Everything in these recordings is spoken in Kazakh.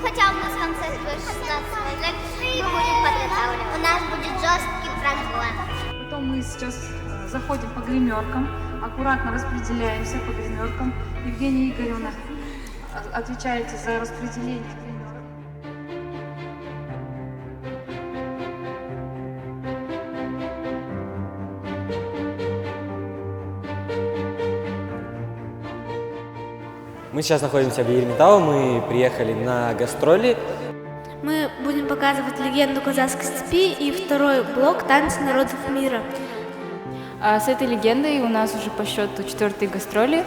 Хотя у нас концерт в 16 и будем подготавливать. У нас будет жесткий прогон. Потом мы сейчас заходим по гримеркам, аккуратно распределяемся по гримеркам. Евгения Игоревна, отвечаете за распределение гримерок. Мы сейчас находимся в Ермитау, мы приехали на гастроли. Мы будем показывать легенду казахской степи и второй блок «Танцы народов мира». С этой легендой у нас уже по счету 4-е гастроли.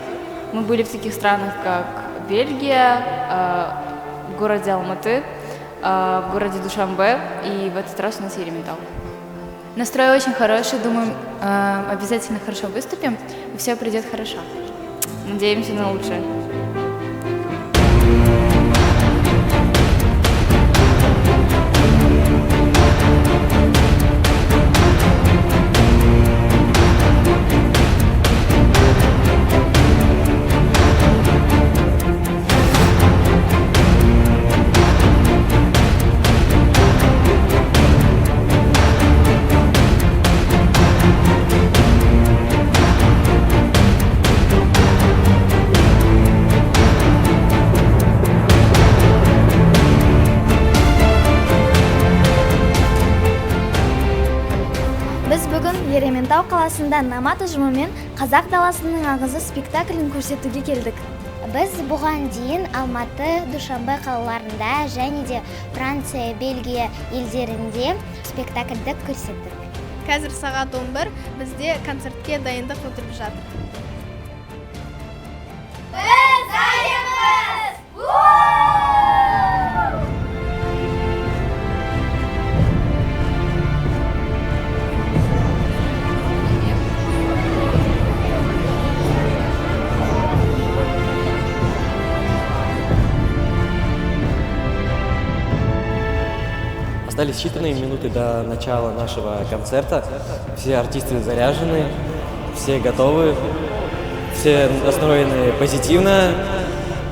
Мы были в таких странах, как Бельгия, в городе Алматы, в городе Душанбе, и в этот раз у нас Ермитау. Настрой очень хороший, думаю, обязательно хорошо выступим, и все придет хорошо. Надеемся на лучшее. Біз бүгін Ерейментау қаласында Намат ұжымымен қазақ даласының аңызы спектаклін көрсетуге келдік. Біз бұған дейін Алматы, Душанбе қалаларында және де Франция, Бельгия елдерінде спектакльді көрсеттік. Қазір сағат 11, бізде концертке дайындық отырып жатыр. Остались считанные минуты до начала нашего концерта. Все артисты заряжены, все готовы, все настроены позитивно.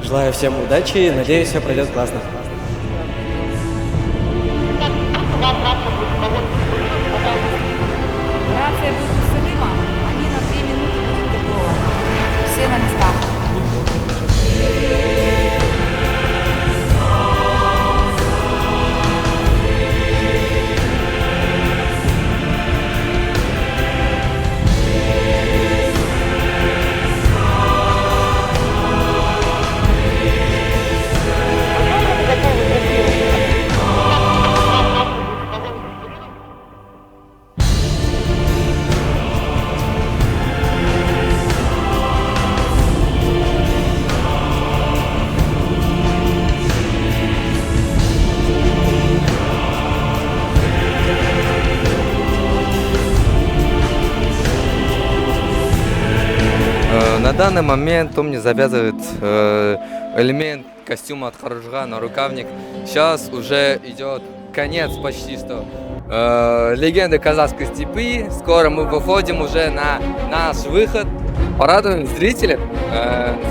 Желаю всем удачи, надеюсь, все пройдет классно. Рация будет Салима, они на 2 минуты будут готовы. Все на местах. На данный момент он мне завязывает элемент костюма от Харужга на рукавник. Сейчас уже идет конец почти что легенды казахской степи. Скоро мы выходим уже на наш выход. Порадуем зрителей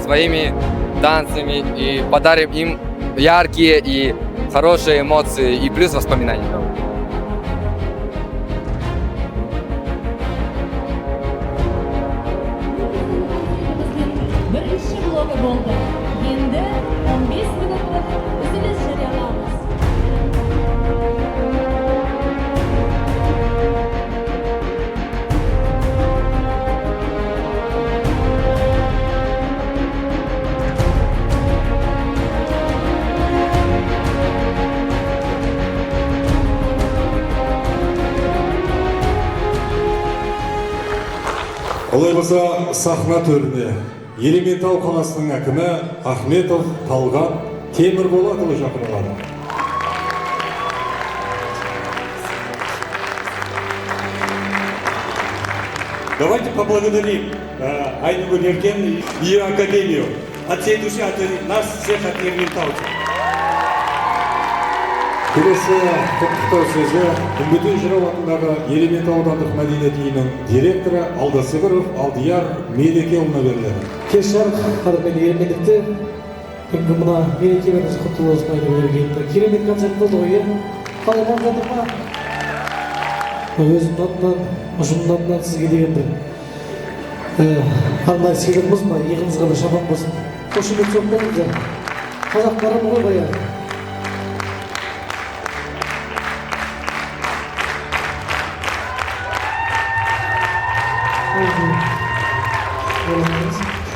своими танцами и подарим им яркие и хорошие эмоции и плюс воспоминания. Бірінші блогы болды. Енді 15 минутлық үзіліс жариялаймыз. Олай болса сахна төріне Ерейментау қаласының әкімі Ахметов Талғат Темірболатұлы шақырылады. Давайте поблагодарим Айнур Еркен и ее академию от всей души, от нас всех, от ерейментауцев. Келесі құттықтау сөзі Үмбетей Жырау атындағы Ерейментау аудандық мәдениет үйінің директоры Алдасыбыров Алдияр Медекеұлына беріледі. Кеш жарық қадірменді ереймендіктер, күнгі мына мерекеміз құтты болсын айтып берген. Керемет концерт болды ғой, қалай болып жатыр ма? Өзімнің атынан, ұжымның атынан сізге дегенді арнайы сыйлығымыз ба, иығыңызға бір шапан болсын. Қошемет жоқ болыңыздар. Қазақтарым ғой баяғы.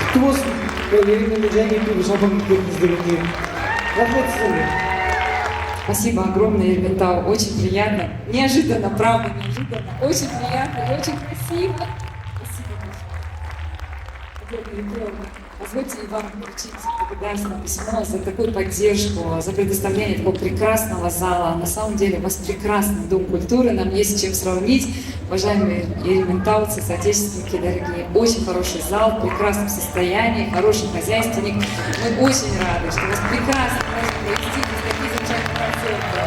Құтты болсын. Ерейменде және бір шапан кеткеніңіз дегенде. Рахмет сіздерге. Спасибо огромное, Ерейментау. Очень приятно. Неожиданно, правда, неожиданно. Очень приятно и очень красиво. Спасибо большое. Позвольте и вам вручить благодарственное письмо за такую поддержку, за предоставление такого прекрасного зала. На самом деле у вас прекрасный дом культуры, нам есть с чем сравнить. Уважаемые ерейментауцы, соотечественники дорогие, очень хороший зал, в прекрасном состоянии, хороший хозяйственник. Мы очень рады, что у вас прекрасно можно провести здесь такие замечательные концерты.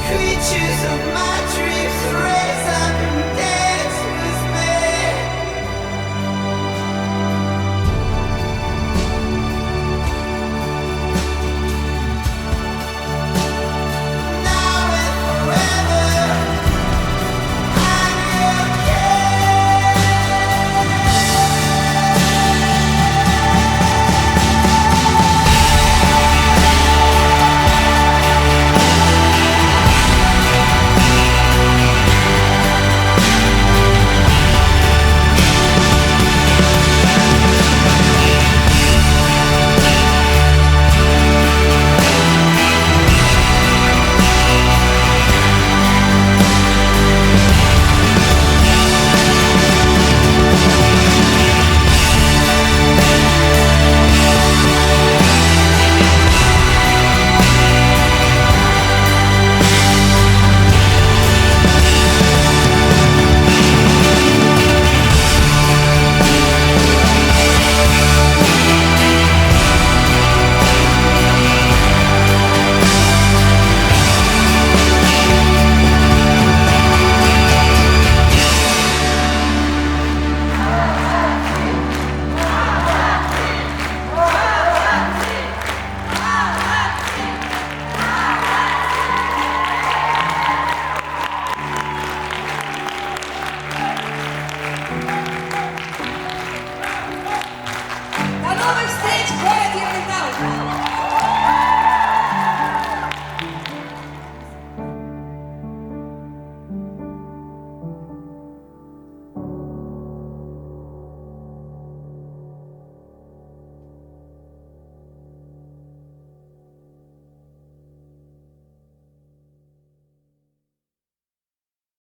Creatures of